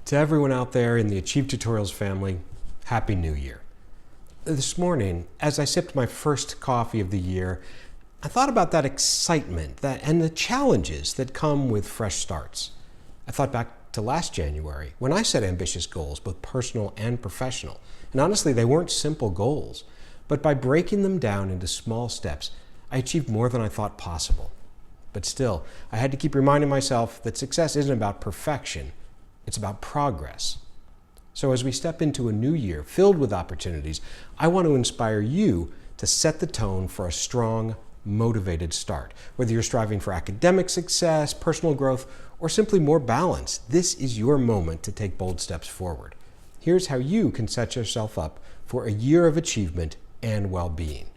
To everyone out there in the Achieve Tutorials family, Happy New Year. This morning, as I sipped my first coffee of the year, I thought about that excitement and the challenges that come with fresh starts. I thought back to last January when I set ambitious goals, both personal and professional. And honestly, they weren't simple goals, but by breaking them down into small steps, I achieved more than I thought possible. But still, I had to keep reminding myself that success isn't about perfection. It's about progress. So as we step into a new year filled with opportunities, I want to inspire you to set the tone for a strong, motivated start. Whether you're striving for academic success, personal growth, or simply more balance, this is your moment to take bold steps forward. Here's how you can set yourself up for a year of achievement and well-being.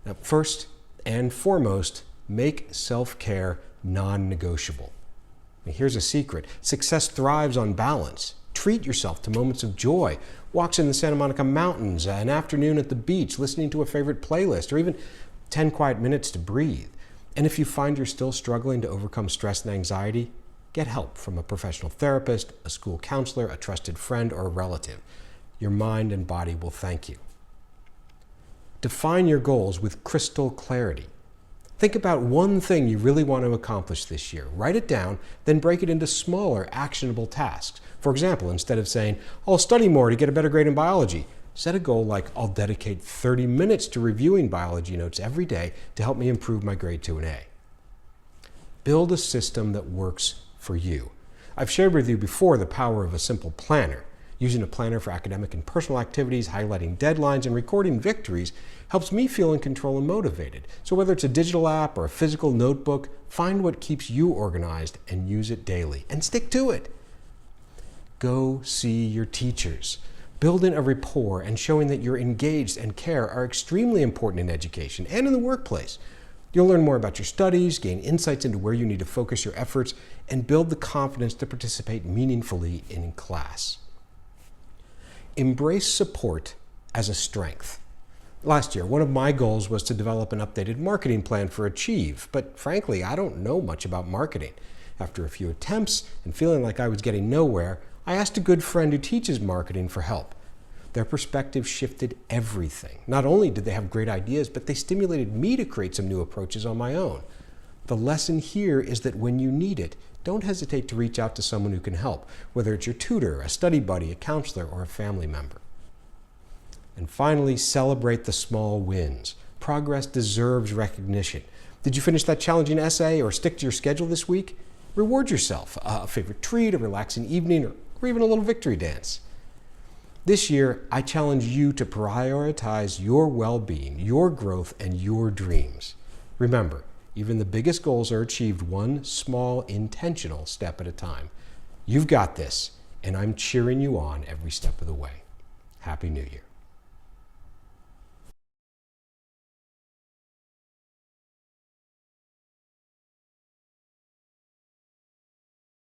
Now, first and foremost, make self-care non-negotiable. Here's a secret. Success thrives on balance. Treat yourself to moments of joy, walks in the Santa Monica Mountains, an afternoon at the beach, listening to a favorite playlist, or even 10 quiet minutes to breathe. And if you find you're still struggling to overcome stress and anxiety, get help from a professional therapist, a school counselor, a trusted friend, or a relative. Your mind and body will thank you. Define your goals with crystal clarity. Think about one thing you really want to accomplish this year. Write it down, then break it into smaller, actionable tasks. For example, instead of saying, I'll study more to get a better grade in biology, set a goal like, I'll dedicate 30 minutes to reviewing biology notes every day to help me improve my grade to an A. Build a system that works for you. I've shared with you before the power of a simple planner. Using a planner for academic and personal activities, highlighting deadlines, and recording victories helps me feel in control and motivated. So whether it's a digital app or a physical notebook, find what keeps you organized and use it daily. And stick to it. Go see your teachers. Building a rapport and showing that you're engaged and care are extremely important in education and in the workplace. You'll learn more about your studies, gain insights into where you need to focus your efforts, and build the confidence to participate meaningfully in class. Embrace support as a strength. Last year, one of my goals was to develop an updated marketing plan for Achieve, but frankly, I don't know much about marketing. After a few attempts and feeling like I was getting nowhere, I asked a good friend who teaches marketing for help. Their perspective shifted everything. Not only did they have great ideas, but they stimulated me to create some new approaches on my own. The lesson here is that when you need it, don't hesitate to reach out to someone who can help, whether it's your tutor, a study buddy, a counselor, or a family member. And finally, celebrate the small wins. Progress deserves recognition. Did you finish that challenging essay or stick to your schedule this week? Reward yourself, a favorite treat, a relaxing evening, or even a little victory dance. This year, I challenge you to prioritize your well-being, your growth, and your dreams. Remember, even the biggest goals are achieved one small, intentional step at a time. You've got this, and I'm cheering you on every step of the way. Happy New Year.